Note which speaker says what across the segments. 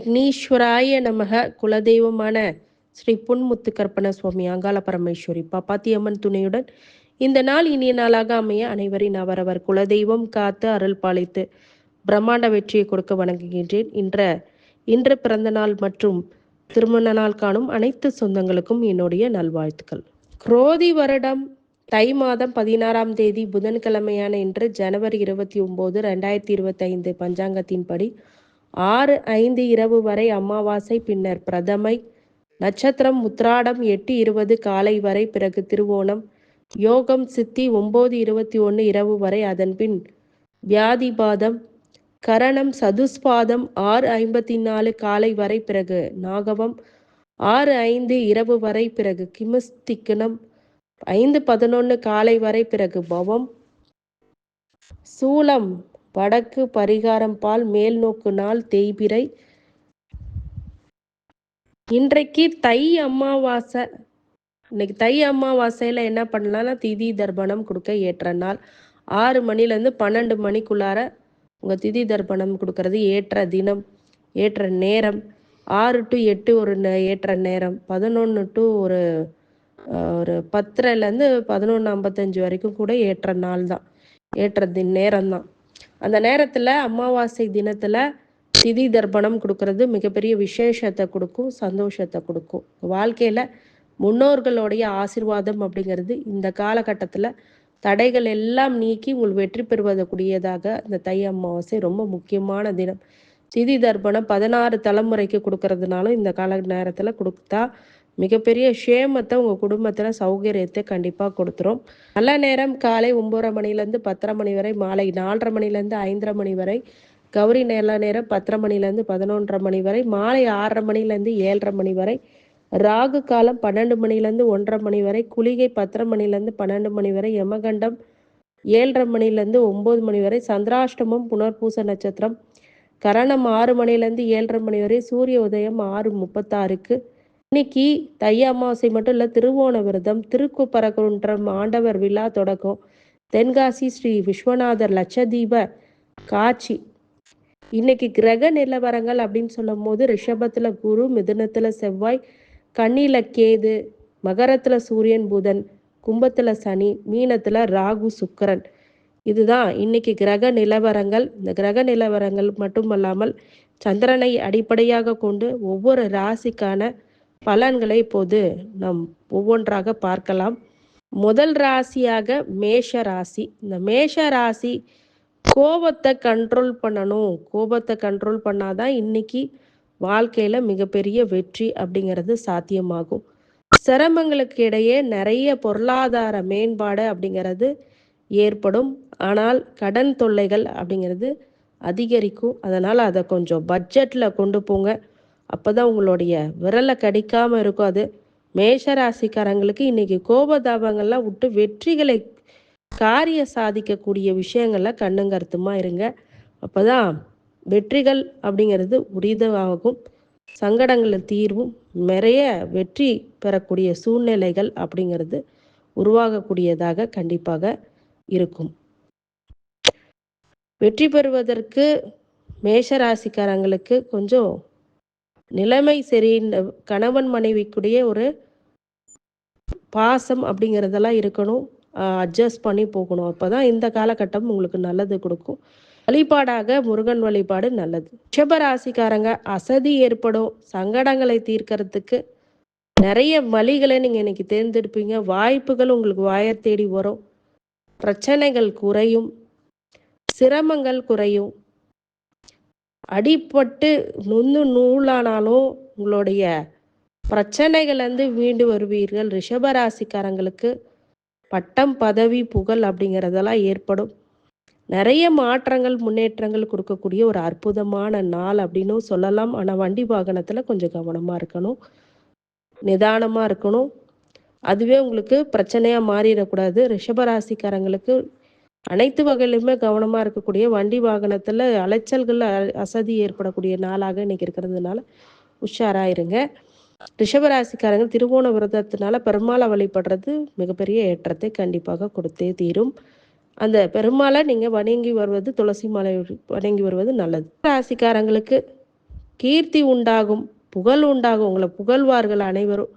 Speaker 1: விக்னேஸ்வராய நமக. குலதெய்வமான ஸ்ரீ புன்முத்து கற்பன சுவாமி அங்காள பரமேஸ்வரி பாப்பாத்தியம்மன் துணையுடன் இந்த நாள் இனிய நாளாக அமைய அனைவரின் அவரவர் குலதெய்வம் காத்து அருள் பாலித்து பிரம்மாண்ட வெற்றியை கொடுக்க வணங்குகின்றேன். இன்று பிறந்த நாள் மற்றும் திருமண நாள் காணும் அனைத்து சொந்தங்களுக்கும் என்னுடைய நல்வாழ்த்துக்கள். குரோதி வருடம் தை மாதம் 16ஆம் தேதி புதன்கிழமையான இன்று ஜனவரி 29, 2025 பஞ்சாங்கத்தின்படி 6:05 இரவு வரை அமாவாசை, பின்னர் பிரதமை, நட்சத்திரம் உத்திராடம் 8:20 காலை வரை, பிறகு திருவோணம், யோகம் சித்தி 9:21 இரவு வரை, அதன்பின் வியாதிபாதம், கரணம் சதுஸ்பாதம் 6:54 காலை வரை, பிறகு நாகவம் 6:05 இரவு வரை, பிறகு கிமஸ்திக்கணம் 5:11 காலை வரை, பிறகு பவம், சூலம் வடக்கு, பரிகாரம் பால், மேல் நோக்கு நாள் தேய்பிறை. இன்றைக்கு தை அமாவாசை. இன்னைக்கு தை அமாவாசையில் என்ன பண்ணலாம்னா திதி தர்ப்பணம் கொடுக்க ஏற்ற நாள். 6 மணிலேருந்து 12 மணிக்குள்ளார உங்கள் திதி தர்ப்பணம் கொடுக்கறது ஏற்ற தினம், ஏற்ற நேரம். 6 to 8 ஒரு ஏற்ற நேரம், 11 to ஒரு 10:30லேருந்து 11:55 வரைக்கும் கூட ஏற்ற நாள் தான், ஏற்ற நேரம் தான். அந்த நேரத்தில் அமாவாசை தினத்தில் திதி தர்ப்பணம் கொடுக்கறது மிகப்பெரிய விசேஷத்தை கொடுக்கும், சந்தோஷத்தை கொடுக்கும். வாழ்க்கையில் முன்னோர்களுடைய ஆசீர்வாதம் அப்படிங்கிறது இந்த காலகட்டத்தில் தடைகள் எல்லாம் நீக்கி உங்கள் வெற்றி பெறுவதற்குரியதாக இந்த தை அமாவாசை ரொம்ப முக்கியமான தினம். திதி தர்ப்பணம் 16 தலைமுறைக்கு கொடுக்கறதுனாலும் இந்த கால நேரத்தில் கொடுத்தா மிகப்பெரிய க்ஷேமத்தை உங்கள் குடும்பத்தில் சௌகரியத்தை கண்டிப்பாக கொடுத்துரும். நல்ல நேரம் காலை 9:30 மணிலேருந்து 10:30 மணி வரை, மாலை 4:30 மணிலேருந்து 5:30 மணி வரை, கௌரி நல்ல நேரம் 10:30 மணிலேருந்து 11:30 மணி வரை, மாலை 6:30 மணிலேருந்து 7:30 மணி வரை, ராகு காலம் 12 மணிலேருந்து 1:30 மணி வரை, குளிகை 10:30 மணிலேருந்து 12 மணி வரை, யமகண்டம் 7:30 மணிலேருந்து 9 மணி வரை, சந்திராஷ்டமம் புனர்பூச நட்சத்திரம், கரணம் 6 மணிலேருந்து 7:30 மணி வரை, சூரிய உதயம் 6:36க்கு. இன்னைக்கு தை அமாவாசை மட்டும் இல்லை, திருவோண விரதம், திருக்குப்பரகுன்றம் ஆண்டவர் விழா தொடக்கம், தென்காசி ஸ்ரீ விஸ்வநாதர் லட்சதீப காட்சி. இன்னைக்கு கிரக நிலவரங்கள் அப்படின்னு சொல்லும் போது ரிஷபத்தில் குரு, மிதுனத்தில் செவ்வாய், கன்னியில் கேது, மகரத்தில் சூரியன் புதன், கும்பத்தில் சனி, மீனத்தில் ராகு சுக்கிரன். இதுதான் இன்னைக்கு கிரக நிலவரங்கள். இந்த கிரக நிலவரங்கள் மட்டுமல்லாமல் சந்திரனை அடிப்படையாக கொண்டு ஒவ்வொரு ராசிக்கான பலன்களை இப்போது நாம் ஒவ்வொன்றாக பார்க்கலாம். முதல் ராசியாக மேஷ ராசி. இந்த மேஷ ராசி கோபத்தை கண்ட்ரோல் பண்ணணும். கோபத்தை கண்ட்ரோல் பண்ணாதான் இன்னைக்கு வாழ்க்கையில் மிகப்பெரிய வெற்றி அப்படிங்கிறது சாத்தியமாகும். சிரமங்களுக்கு இடையே நிறைய பொருளாதார மேம்பாடு அப்படிங்கிறது ஏற்படும். ஆனால் கடன் தொல்லைகள் அப்படிங்கிறது அதிகரிக்கும். அதனால் அதை கொஞ்சம் பட்ஜெட்டில் கொண்டு போங்க. அப்போ தான் உங்களுடைய விரலை கடிக்காமல் இருக்கும். அது மேஷராசிக்காரங்களுக்கு இன்றைக்கி கோபதாபங்கள்லாம் விட்டு வெற்றிகளை காரிய சாதிக்கக்கூடிய விஷயங்களில் கண்ணுங்கருத்துமாக இருங்க. அப்போ தான் வெற்றிகள் அப்படிங்கிறது உரிதமாகும். சங்கடங்களில் தீர்வும் நிறைய வெற்றி பெறக்கூடிய சூழ்நிலைகள் அப்படிங்கிறது உருவாகக்கூடியதாக கண்டிப்பாக இருக்கும். வெற்றி பெறுவதற்கு மேஷராசிக்காரங்களுக்கு கொஞ்சம் நிலைமை சரி, கணவன் மனைவிக்குடைய ஒரு பாசம் அப்படிங்கிறதெல்லாம் இருக்கணும். அட்ஜஸ்ட் பண்ணி போகணும். அப்போ தான் இந்த காலகட்டம் உங்களுக்கு நல்லது கொடுக்கும். வழிபாடாக முருகன் வழிபாடு நல்லது. ரிஷபராசிக்காரங்க அசதி ஏற்படும். சங்கடங்களை தீர்க்கறதுக்கு நிறைய வழிகளை நீங்கள் இன்னைக்கு தேர்ந்தெடுப்பீங்க. வாய்ப்புகள் உங்களுக்கு வாயை தேடி வரும். பிரச்சனைகள் குறையும், சிரமங்கள் குறையும். அடிப்பட்டு நூலானாலும் உங்களுடைய பிரச்சனைகள்லேருந்து மீண்டு வருவீர்கள். ரிஷபராசிக்காரங்களுக்கு பட்டம், பதவி, புகழ் அப்படிங்கிறதெல்லாம் ஏற்படும். நிறைய மாற்றங்கள், முன்னேற்றங்கள் கொடுக்கக்கூடிய ஒரு அற்புதமான நாள் அப்படின்னு சொல்லலாம். ஆனால் வண்டி வாகனத்தில் கொஞ்சம் கவனமாக இருக்கணும், நிதானமாக இருக்கணும். அதுவே உங்களுக்கு பிரச்சனையாக மாறிடக்கூடாது. ரிஷபராசிக்காரங்களுக்கு அனைத்து வகையிலுமே கவனமாக இருக்கக்கூடிய, வண்டி வாகனத்தில் அலைச்சல்கள், அசதி ஏற்படக்கூடிய நாளாக இன்னைக்கு இருக்கிறதுனால உஷாராக இருங்க. ரிஷபராசிக்காரங்க திருவோண விரதத்தினால பெருமாளை வழிபடுறது மிகப்பெரிய ஏற்றத்தை கண்டிப்பாக கொடுத்தே தீரும். அந்த பெருமாளை நீங்கள் வணங்கி வருவது, துளசி மாலை வணங்கி வருவது நல்லது. ராசிக்காரங்களுக்கு கீர்த்தி உண்டாகும், புகழ் உண்டாகும். உங்கள புகழ்வார்கள் அனைவரும்.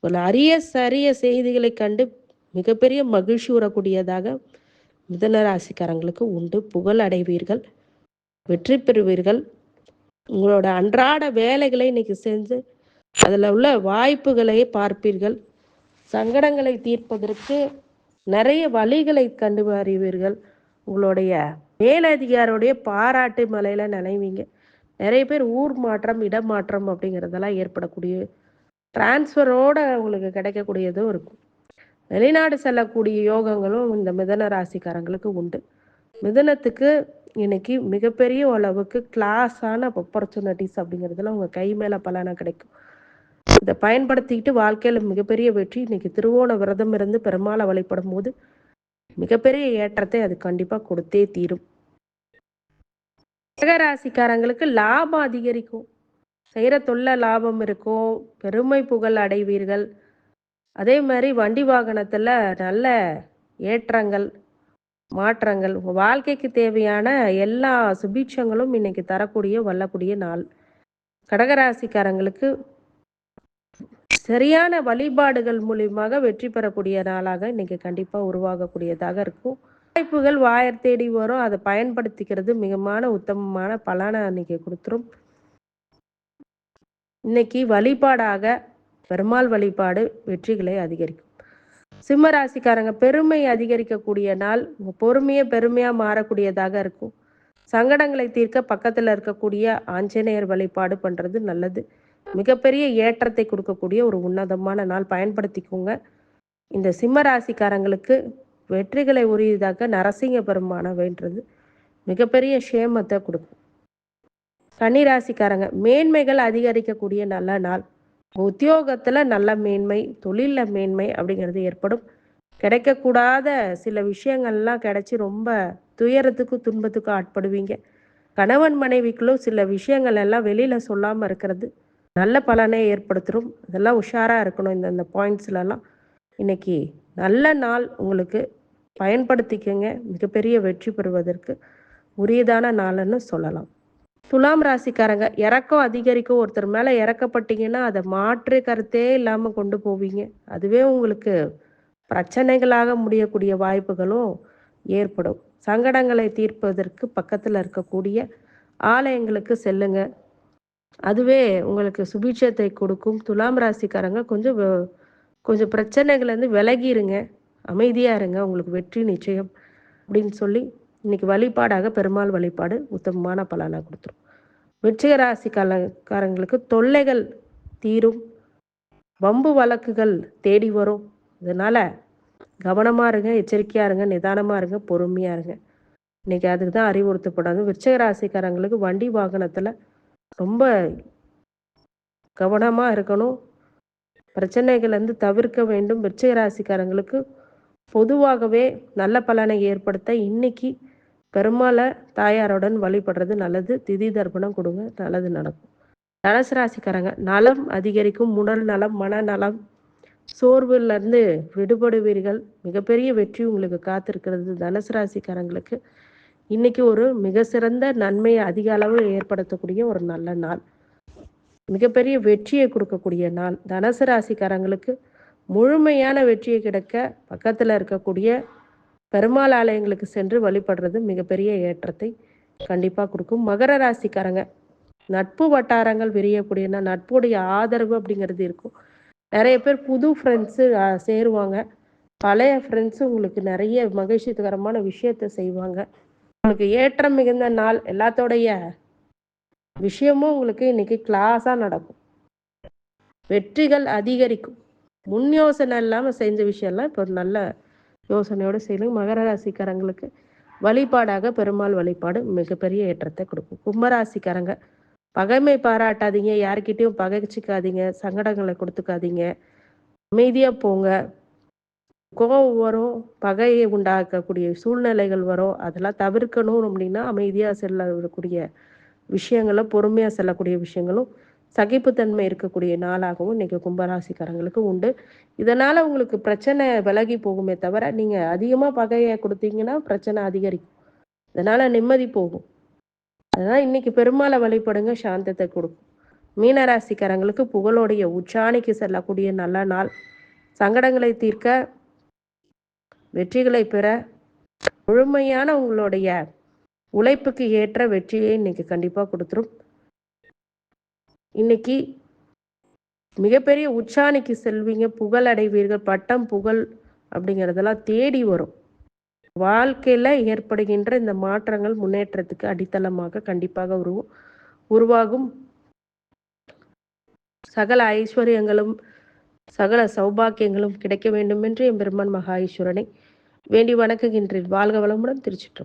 Speaker 1: உங்கள அரிய சரிய செய்திகளைக் கண்டு மிகப்பெரிய மகிழ்ச்சி உறக்கூடியதாக மிதுன ராசிக்காரங்களுக்கு உண்டு. புகழ் அடைவீர்கள், வெற்றி பெறுவீர்கள். உங்களோட அன்றாட வேலைகளை இன்னைக்கு செஞ்சு அதில் உள்ள வாய்ப்புகளை பார்ப்பீர்கள். சங்கடங்களை தீர்ப்பதற்கு நிறைய வழிகளை கண்டு அறிவீர்கள். உங்களுடைய மேலதிகாரியுடைய பாராட்டு மலையில் நினைவீங்க. நிறைய பேர் ஊர் மாற்றம், இடமாற்றம் அப்படிங்கிறதெல்லாம் ஏற்படக்கூடிய டிரான்ஸ்ஃபரோட உங்களுக்கு கிடைக்கக்கூடியதும் இருக்கும். வெளிநாடு செல்லக்கூடிய யோகங்களும் இந்த மிதன ராசிக்காரங்களுக்கு உண்டு. மிதனத்துக்கு இன்னைக்கு மிகப்பெரிய அளவுக்கு கிளாஸான ஆப்பர்ச்சுனிட்டிஸ் அப்படிங்கிறதுல உங்கள் கை மேலே பலனா கிடைக்கும். இதை பயன்படுத்திக்கிட்டு வாழ்க்கையில் மிகப்பெரிய வெற்றி. இன்னைக்கு திருவோண விரதம் இருந்து பெருமாளை வழிபடும் போது மிகப்பெரிய ஏற்றத்தை அது கண்டிப்பாக கொடுத்தே தீரும். கடகராசிக்காரங்களுக்கு லாபம் அதிகரிக்கும், செய்கிற தொல்லை லாபம் இருக்கும், பெருமை புகழ் அடைவீர்கள். அதே மாதிரி வண்டி வாகனத்தில் நல்ல ஏற்றங்கள் மாற்றங்கள், உங்கள் வாழ்க்கைக்கு தேவையான எல்லா சுபீட்சங்களும் இன்னைக்கு தரக்கூடிய வல்லக்கூடிய நாள். கடகராசிக்காரங்களுக்கு சரியான வழிபாடுகள் மூலியமாக வெற்றி பெறக்கூடிய நாளாக இன்னைக்கு கண்டிப்பாக உருவாகக்கூடியதாக இருக்கும். வாய்ப்புகள் வாயர் தேடி வரும், அதை பயன்படுத்திக்கிறது மிகமான உத்தமமான பலனை இன்னைக்கு கொடுத்துரும். இன்னைக்கு வழிபாடாக பெருமாள் வழிபாடு வெற்றிகளை அதிகரிக்கும். சிம்ம ராசிக்காரங்க பெருமை அதிகரிக்கக்கூடிய நாள். பொறுமையை பெருமையாக மாறக்கூடியதாக இருக்கும். சங்கடங்களை தீர்க்க பக்கத்தில் இருக்கக்கூடிய ஆஞ்சநேயர் வழிபாடு பண்ணுறது நல்லது. மிகப்பெரிய ஏற்றத்தை கொடுக்கக்கூடிய ஒரு உன்னதமான நாள், பயன்படுத்திக்கோங்க. இந்த சிம்ம ராசிக்காரங்களுக்கு வெற்றிகளை உரியதாக நரசிங்க பெருமானை வேண்டுறது மிகப்பெரிய சேமத்தை கொடுக்கும். கன்னி ராசிக்காரங்க மேன்மைகள் அதிகரிக்கக்கூடிய நல்ல நாள். உத்தியோகத்தில் நல்ல மேன்மை, தொழிலில் மேன்மை அப்படிங்கிறது ஏற்படும். கிடைக்கக்கூடாத சில விஷயங்கள்லாம் கிடைச்சி ரொம்ப துயரத்துக்கும் துன்பத்துக்கும் ஆட்படுவீங்க. கணவன் மனைவிக்குள்ளும் சில விஷயங்கள் எல்லாம் வெளியில் சொல்லாமல் இருக்கிறது நல்ல பலனை ஏற்படுத்தும். அதெல்லாம் உஷாராக இருக்கணும். இந்த பாயிண்ட்ஸ்லலாம் இன்னைக்கு நல்ல நாள், உங்களுக்கு பயன்படுத்திக்கங்க. மிகப்பெரிய வெற்றி பெறுவதற்கு உரியதான நாள்னு சொல்லலாம். துலாம் ராசிக்காரங்க இறக்கம் அதிகரிக்கும். ஒருத்தர் மேலே இறக்கப்பட்டீங்கன்னா அதை மாற்று கருத்தே இல்லாமல் கொண்டு போவீங்க. அதுவே உங்களுக்கு பிரச்சனைகளாக முடியக்கூடிய வாய்ப்புகளும் ஏற்படும். சங்கடங்களை தீர்ப்பதற்கு பக்கத்தில் இருக்கக்கூடிய ஆலயங்களுக்கு செல்லுங்க. அதுவே உங்களுக்கு சுபீட்சத்தை கொடுக்கும். துலாம் ராசிக்காரங்க கொஞ்சம் பிரச்சனைகள்லேருந்து விலகிருங்க, அமைதியாக இருங்க, உங்களுக்கு வெற்றி நிச்சயம் அப்படின்னு சொல்லி இன்னைக்கு வழிபாடாக பெருமாள் வழிபாடு உத்தமமான பலனை கொடுத்துரும். விருச்சிக ராசிக்காரங்களுக்கு தொல்லைகள் தீரும், வம்பு வழக்குகள் தேடி வரும். இதனால் கவனமாக இருங்க, எச்சரிக்கையாக இருங்க, நிதானமாக இருங்க, பொறுமையாக இருங்க. இன்னைக்கு அதுக்கு தான் அறிவுறுத்தப்படாது. விருச்சிக ராசிக்காரங்களுக்கு வண்டி வாகனத்தில் ரொம்ப கவனமாக இருக்கணும், பிரச்சனைகள்லேருந்து தவிர்க்க வேண்டும். விருச்சிக ராசிக்காரங்களுக்கு பொதுவாகவே நல்ல பலனை ஏற்படுத்த இன்னைக்கு பெருமாளை தாயாருடன் வழிபடுறது நல்லது. திதி தர்ப்பணம் கொடுங்க, நல்லது நடக்கும். தனுசு ராசிக்காரங்க நலம் அதிகரிக்கும். உடல் நலம், மனநலம், சோர்வுலேருந்து விடுபடுவீர்கள். மிகப்பெரிய வெற்றி உங்களுக்கு காத்திருக்கிறது. தனுசு ராசிக்காரங்களுக்கு இன்னைக்கு ஒரு மிக சிறந்த நன்மையை அதிக அளவு ஏற்படுத்தக்கூடிய ஒரு நல்ல நாள், மிகப்பெரிய வெற்றியை கொடுக்கக்கூடிய நாள். தனுசு ராசிக்காரங்களுக்கு முழுமையான வெற்றியை கிடைக்க பக்கத்தில் இருக்கக்கூடிய பெருமாள் ஆலயங்களுக்கு சென்று வழிபடுறது மிகப்பெரிய ஏற்றத்தை கண்டிப்பாக கொடுக்கும். மகர ராசிக்காரங்க நட்பு வட்டாரங்கள் விரியக்கூடிய நட்புடைய ஆதரவு அப்படிங்கிறது இருக்கும். நிறைய பேர் புது ஃப்ரெண்ட்ஸு சேருவாங்க. பழைய ஃப்ரெண்ட்ஸு உங்களுக்கு நிறைய மகிழ்ச்சிகரமான விஷயத்தை செய்வாங்க. உங்களுக்கு ஏற்றம் மிகுந்த நாள். எல்லாத்தோடைய விஷயமும் உங்களுக்கு இன்னைக்கு கிளாஸாக நடக்கும். வெற்றிகள் அதிகரிக்கும். முன் யோசனை இல்லாமல் செஞ்ச விஷயம்லாம் இப்போ ஒரு நல்ல யோசனையோடு செய்யணும். மகர ராசிக்காரங்களுக்கு வழிபாடாக பெருமாள் வழிபாடு மிகப்பெரிய ஏற்றத்தை கொடுக்கும். கும்பராசிக்காரங்க பகைமை பாராட்டாதீங்க, யார்கிட்டையும் பகைச்சிக்காதீங்க, சங்கடங்களை கொடுத்துக்காதீங்க, அமைதியாக போங்க. கோபம் வரும், பகையை உண்டாக்கக்கூடிய சூழ்நிலைகள் வரும், அதெல்லாம் தவிர்க்கணும். அப்படின்னா அமைதியாக செல்லக்கூடிய விஷயங்களும் பொறுமையாக செல்லக்கூடிய விஷயங்களும் சகிப்புத்தன்மை இருக்கக்கூடிய நாளாகவும் இன்னைக்கு கும்பராசிக்காரங்களுக்கு உண்டு. இதனால் உங்களுக்கு பிரச்சனை விலகி போகுமே தவிர, நீங்கள் அதிகமாக பகையை கொடுத்தீங்கன்னா பிரச்சனை அதிகரிக்கும். இதனால் நிம்மதி போகும். அதனால இன்னைக்கு பெருமாளை வழிபடுங்க, சாந்தத்தை கொடுக்கும். மீனராசிக்காரங்களுக்கு புகழோடைய உச்சாணிக்கு செல்லக்கூடிய நல்ல நாள். சங்கடங்களை தீர்க்க, வெற்றிகளை பெற, முழுமையான உங்களுடைய உழைப்புக்கு ஏற்ற வெற்றியை இன்னைக்கு கண்டிப்பா கொடுத்துரும். இன்னைக்கு மிகப்பெரிய உச்சாணிக்கு செல்வீங்க, புகழ் அடைவீர்கள். பட்டம் புகழ் அப்படிங்கிறதெல்லாம் தேடி வரும். வாழ்க்கையில ஏற்படுகின்ற இந்த மாற்றங்கள் முன்னேற்றத்துக்கு அடித்தளமாக கண்டிப்பாக உருவாகும். சகல ஐஸ்வர்யங்களும் சகல சௌபாக்கியங்களும் கிடைக்க வேண்டும் என்று எம்பெருமான் மகா ஈஸ்வரனை வேண்டி வணங்குகின்றேன். வாழ்க வளமுடன். திருச்சிற்றம்பலம்.